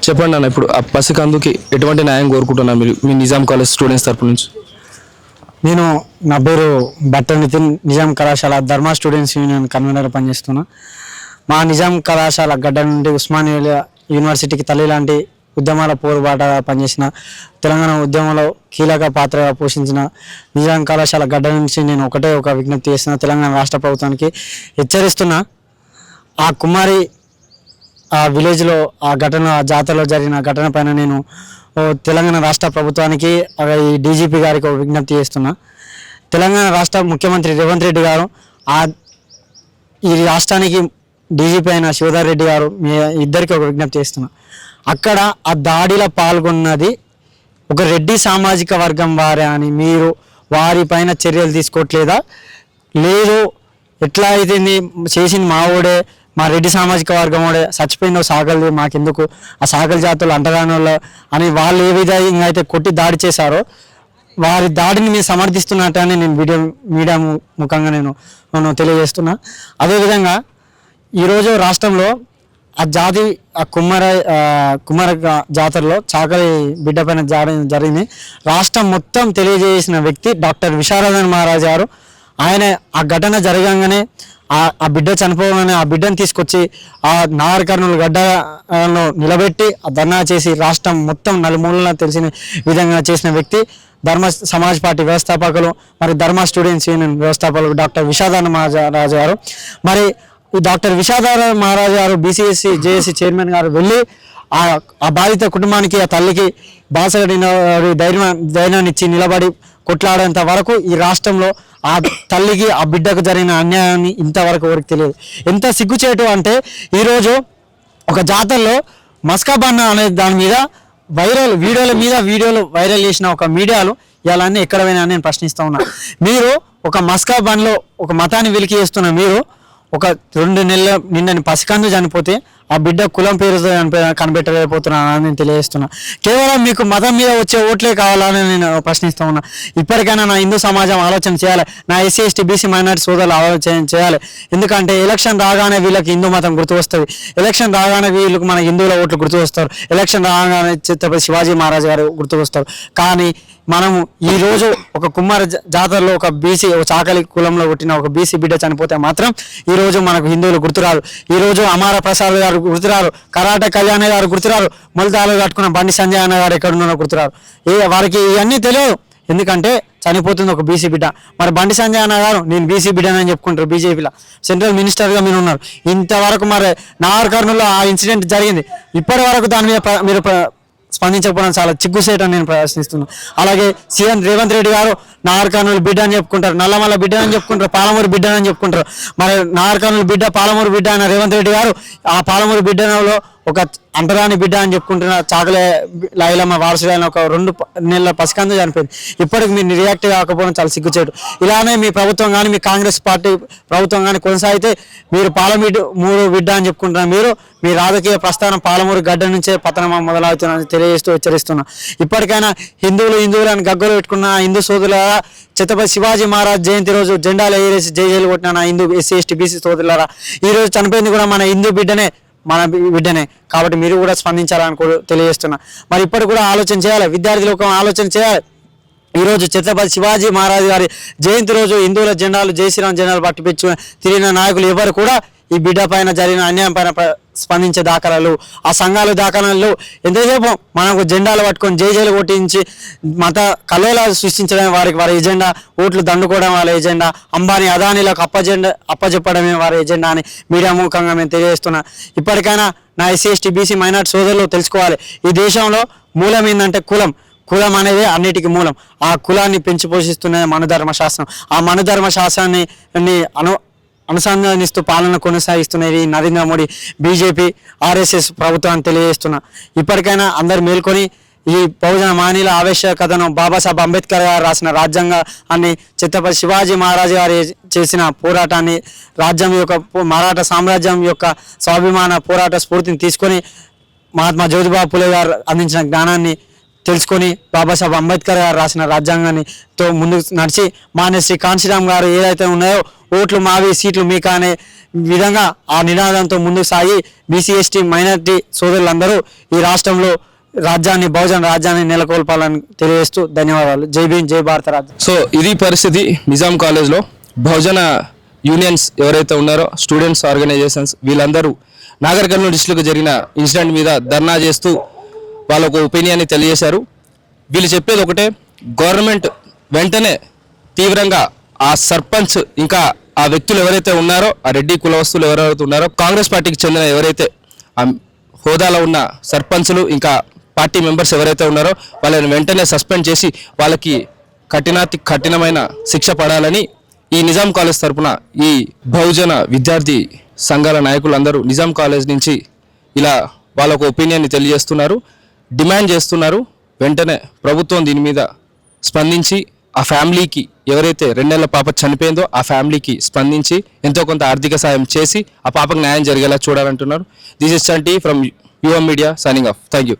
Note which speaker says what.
Speaker 1: చెప్పండి అన్న, ఇప్పుడు ఆ పసికందుకి ఎటువంటి న్యాయం కోరుకుంటున్నారు మీరు మీ నిజాం కాలేజ్ స్టూడెంట్స్ తరపు నుంచి?
Speaker 2: నేను నా పేరు బట్ట నితిన్, నిజాం కళాశాల ధర్మ స్టూడెంట్స్ యూనియన్ కన్వీనర్ పనిచేస్తున్నా. మా నిజాం కళాశాల గడ్డ నుండి ఉస్మానియా యూనివర్సిటీకి తల్లి లాంటి ఉద్యమాల పోరుబాట పనిచేసిన, తెలంగాణ ఉద్యమంలో కీలక పాత్ర పోషించిన నిజాం కళాశాల గడ్డ నుంచి నేను ఒక విజ్ఞప్తి చేస్తున్నా. తెలంగాణ రాష్ట్ర ప్రభుత్వానికి హెచ్చరిస్తున్నా, ఆ కుమారి ఆ విలేజ్లో ఆ ఘటన, ఆ జాతరలో జరిగిన ఘటన పైన నేను తెలంగాణ రాష్ట్ర ప్రభుత్వానికి ఈ డీజీపీ గారికి ఒక విజ్ఞప్తి చేస్తున్నా. తెలంగాణ రాష్ట్ర ముఖ్యమంత్రి రేవంత్ రెడ్డి గారు ఈ రాష్ట్రానికి డీజీపీ అయిన శివధర్ రెడ్డి గారు మీ ఇద్దరికి ఒక విజ్ఞప్తి చేస్తున్నా. అక్కడ ఆ దాడిలో పాల్గొన్నది ఒక రెడ్డి సామాజిక వర్గం వారే అని మీరు వారిపైన చర్యలు తీసుకోవట్లేదా? లేదు, ఎట్లా అయితే చేసింది మా ఓడే, మా రెడ్డి సామాజిక వర్గం వాడే, చచ్చిపోయిందో సాగలది మాకెందుకు, ఆ సాగల జాతులు అంటరాని వాళ్ళు అని వాళ్ళు ఏ విధంగా అయితే కొట్టి దాడి చేశారో వారి దాడిని మేము సమర్థిస్తున్నట్టని నేను మీడియా ముఖంగా నేను తెలియజేస్తున్నా. అదేవిధంగా ఈరోజు రాష్ట్రంలో ఆ జాతి ఆ కుమ్మర జాతరలో చాకలి బిడ్డ పైన జరిగింది. రాష్ట్రం మొత్తం తెలియజేసిన వ్యక్తి డాక్టర్ విశారదన్ మహారాజ్ గారు. ఆయన ఆ ఘటన జరగంగానే ఆ బిడ్డ చనిపోగానే ఆ బిడ్డను తీసుకొచ్చి ఆ నాగర్ కర్నూలు గడ్డలో నిలబెట్టి ఆ ధర్నా చేసి రాష్ట్రం మొత్తం నలుమూలన తెలిసిన విధంగా చేసిన వ్యక్తి ధర్మ సమాజ్ పార్టీ వ్యవస్థాపకులు, మరి ధర్మ స్టూడెంట్స్ యూనియన్ వ్యవస్థాపకులు డాక్టర్ విశారదన్ మహారాజ్ గారు. మరి ఈ డాక్టర్ విశారదన్ మహారాజ్ గారు బీసీఎస్సీ జేఏసీ చైర్మన్ గారు వెళ్ళి ఆ బాధిత కుటుంబానికి, ఆ తల్లికి బాసగడి ధైర్యాన్ని ఇచ్చి నిలబడి కొట్లాడేంత వరకు ఈ రాష్ట్రంలో ఆ తల్లికి, ఆ బిడ్డకు జరిగిన అన్యాయాన్ని ఇంతవరకు ఎవరికి తెలియదు. ఎంత సిగ్గుచేటు అంటే ఈరోజు ఒక జాతరలో మస్కా బన్న అనే దాని మీద వీడియోలు వైరల్ చేసిన ఒక మీడియాలు ఇలా ఎక్కడ పోయినా నేను ప్రశ్నిస్తూ ఉన్నా. మీరు ఒక మస్కా బన్లో ఒక మతాన్ని వెలికి చేస్తున్న మీరు ఒక 2 నెలల నిండని పసికందు చనిపోతే ఆ బిడ్డ కులం పేరు కనిపెట్టలేకపోతున్నానని నేను తెలియజేస్తున్నా. కేవలం మీకు మతం మీద వచ్చే ఓట్లే కావాలని నేను ప్రశ్నిస్తూ ఉన్నా. ఇప్పటికైనా నా హిందూ సమాజం ఆలోచన చేయాలి, నా ఎస్సీ ఎస్టీ బీసీ మైనారిటీ సోదరులు ఆలోచన చేయాలి. ఎందుకంటే ఎలక్షన్ రాగానే వీళ్ళకి హిందూ మతం గుర్తు వస్తుంది, ఎలక్షన్ రాగానే వీళ్ళకి మన హిందువుల ఓట్లు గుర్తు వస్తారు, ఎలక్షన్ రాగానే ఛత్రపతి శివాజీ మహారాజ్ గారు గుర్తు వస్తారు. కానీ మనము ఈరోజు ఒక కుమార జాతరలో ఒక చాకలి కులంలో పుట్టిన ఒక బీసీ బిడ్డ చనిపోతే మాత్రం ఈరోజు మనకు హిందువులు గుర్తురారు. ఈరోజు అమార ప్రసాద్ గారు గుర్తురారు, కరాటే కళ్యాణ్ గారు గుర్తురారు, మొలతాలు కట్టుకున్న బండి సంజయ్ అన్న గారు ఎక్కడున్నారో గుర్తురారు. వారికి ఇవన్నీ తెలియదు, ఎందుకంటే చనిపోతుంది ఒక బీసీ బిడ్డ. మరి బండి సంజయ్ అన్న గారు నేను బీసీ బిడ్డనని చెప్పుకుంటారు, బీజేపీలో సెంట్రల్ మినిస్టర్గా మీరు ఉన్నారు. ఇంతవరకు మరి నాగర్ కర్నూలులో ఆ ఇన్సిడెంట్ జరిగింది, ఇప్పటి వరకు దాని మీద మీరు స్పందించకపోవడం చాలా చిగ్గుసేటని నేను ప్రశ్నిస్తున్నాను. అలాగే సీఎం రేవంత్ రెడ్డి గారు నాగర్ కర్నూలు బిడ్డ అని చెప్పుకుంటారు, నల్లమల్ల బిడ్డ అని చెప్పుకుంటారు, పాలమూరు బిడ్డ అని చెప్పుకుంటారు. మరి నాగర్ కర్నూలు బిడ్డ, పాలమూరు బిడ్డ అయిన రేవంత్ రెడ్డి గారు ఆ పాలమూరు బిడ్డలో ఒక అంటరాని బిడ్డ అని చెప్పుకుంటున్న చాకలే లైలమ్మ వారసుడైన ఒక 2 నెలల పసికందు చనిపోయింది. ఇప్పటికి మీరు రియాక్ట్ కాకపోవడం చాలా సిగ్గుచేటు. ఇలానే మీ ప్రభుత్వం కానీ, మీ కాంగ్రెస్ పార్టీ ప్రభుత్వం కానీ కొనసాగితే మీరు పాలమూరు బిడ్డ అని చెప్పుకుంటున్నారు. మీరు మీ రాజకీయ ప్రస్థానం పాలమూరు గడ్డ నుంచే పతనం మొదలవుతుందని తెలియజేస్తూ హెచ్చరిస్తున్నా. ఇప్పటికైనా హిందువులు అని గగ్గలు పెట్టుకున్న హిందూ సోదరులారా, ఛత్రపతి శివాజీ మహారాజ్ జయంతి రోజు జెండాలు ఎగిరేసి జైలు కొట్టిన నా హిందూ ఎస్సీ ఎస్టీ బీసీ సోదరులారా, ఈరోజు చనిపోయింది కూడా మన హిందూ బిడ్డనే, మన బిడ్డనే. కాబట్టి మీరు కూడా స్పందించాలని తెలియజేస్తున్నా. మరి ఇప్పటికి కూడా ఆలోచన చేయాలి, విద్యార్థి లోకం ఆలోచన చేయాలి. ఈరోజు ఛత్రపతి శివాజీ మహారాజ్ గారి జయంతి రోజు హిందువుల జెండాలు, జై శ్రీరామ్ జెండాలు పట్టిపెచ్చు తిరిగిన నాయకులు ఎవరు కూడా ఈ బిడ్డ పైన జరిగిన అన్యాయం పైన స్పందించే దాఖలాలు, ఆ సంఘాలు దాఖలాలు ఎంతసేపు మనకు జెండాలు పట్టుకొని జైలు కొట్టించి మత కల్లోలాలు సృష్టించడమే వారి ఎజెండా, ఓట్లు దండుకోవడం వాళ్ళ ఎజెండా, అంబానీ అదానీలకు అప్పచెప్పడమే వారి ఎజెండా అని మీడియా ముఖంగా మేము తెలియజేస్తున్నా. ఇప్పటికైనా నా ఎస్సీ ఎస్టీ బీసీ మైనార్టీ సోదరులు తెలుసుకోవాలి, ఈ దేశంలో మూలం ఏంటంటే కులం అనేది అన్నిటికీ మూలం. ఆ కులాన్ని పెంచి పోషిస్తున్న మనుధర్మ శాస్త్రం, ఆ మనుధర్మ శాస్త్రాన్ని అనుసంధానిస్తూ పాలన కొనసాగిస్తున్నది నరేంద్ర మోడీ, బీజేపీ, ఆర్ఎస్ఎస్ ప్రభుత్వాన్ని తెలియజేస్తున్నా. ఇప్పటికైనా అందరు మేల్కొని ఈ బహుజన మానీల ఆవశ్యకతను బాబాసాహెబ్ అంబేద్కర్ గారు రాసిన రాజ్యాంగాన్ని, ఛత్రపతి శివాజీ మహారాజ్ గారు చేసిన పోరాటాన్ని, రాజ్యం యొక్క మరాఠా సామ్రాజ్యం యొక్క స్వాభిమాన పోరాట స్ఫూర్తిని తీసుకొని మహాత్మా జ్యోతిబా ఫులే గారు అందించిన జ్ఞానాన్ని తెలుసుకొని బాబాసాహెబ్ అంబేద్కర్ గారు రాసిన రాజ్యాంగాన్ని ముందుకు నడిచి మాన్య శ్రీ కాంశీరామ్ గారు ఏదైతే ఉన్నాయో ఓట్లు మావి సీట్లు మీకా అనే విధంగా ఆ నినాదంతో ముందుకు సాగి బీసీ ఎస్టీ మైనారిటీ సోదరులందరూ ఈ రాష్ట్రంలో బహుజన రాజ్యాన్ని నెలకొల్పాలని తెలియజేస్తూ ధన్యవాదాలు. జై భీమ్, జై భారత రాజ్యం.
Speaker 1: సో ఇది పరిస్థితి నిజాం కాలేజ్లో. బహుజన యూనియన్స్ ఎవరైతే ఉన్నారో, స్టూడెంట్స్ ఆర్గనైజేషన్స్, వీళ్ళందరూ నాగర్ కర్నూలు డిస్ట్రిక్ట్లో జరిగిన ఇన్సిడెంట్ మీద ధర్నా చేస్తూ వాళ్ళకు ఒపీనియన్ని తెలియజేశారు. వీళ్ళు చెప్పేది ఒకటే, గవర్నమెంట్ వెంటనే తీవ్రంగా ఆ సర్పంచ్ ఇంకా ఆ వ్యక్తులు ఎవరైతే ఉన్నారో, ఆ రెడ్డి కులవస్తులు ఎవరైతే ఉన్నారో, కాంగ్రెస్ పార్టీకి చెందిన ఎవరైతే ఆ హోదాలో ఉన్న సర్పంచ్లు ఇంకా పార్టీ మెంబర్స్ ఎవరైతే ఉన్నారో వాళ్ళని వెంటనే సస్పెండ్ చేసి వాళ్ళకి కఠినమైన శిక్ష పడాలని ఈ నిజాం కాలేజ్ తరపున ఈ బహుజన విద్యార్థి సంఘాల నాయకులందరూ నిజాం కాలేజ్ నుంచి ఇలా వాళ్ళకు ఒపీనియన్ని తెలియజేస్తున్నారు, డిమాండ్ చేస్తున్నారు. వెంటనే ప్రభుత్వం దీని మీద స్పందించి ఆ ఫ్యామిలీకి, ఎవరైతే 2 నెలల పాప చనిపోయిందో ఆ ఫ్యామిలీకి స్పందించి ఎంతో కొంత ఆర్థిక సాయం చేసి ఆ పాపకు న్యాయం జరిగేలా చూడాలంటున్నారు. This is Chanti from Yuvam media signing off. Thank you.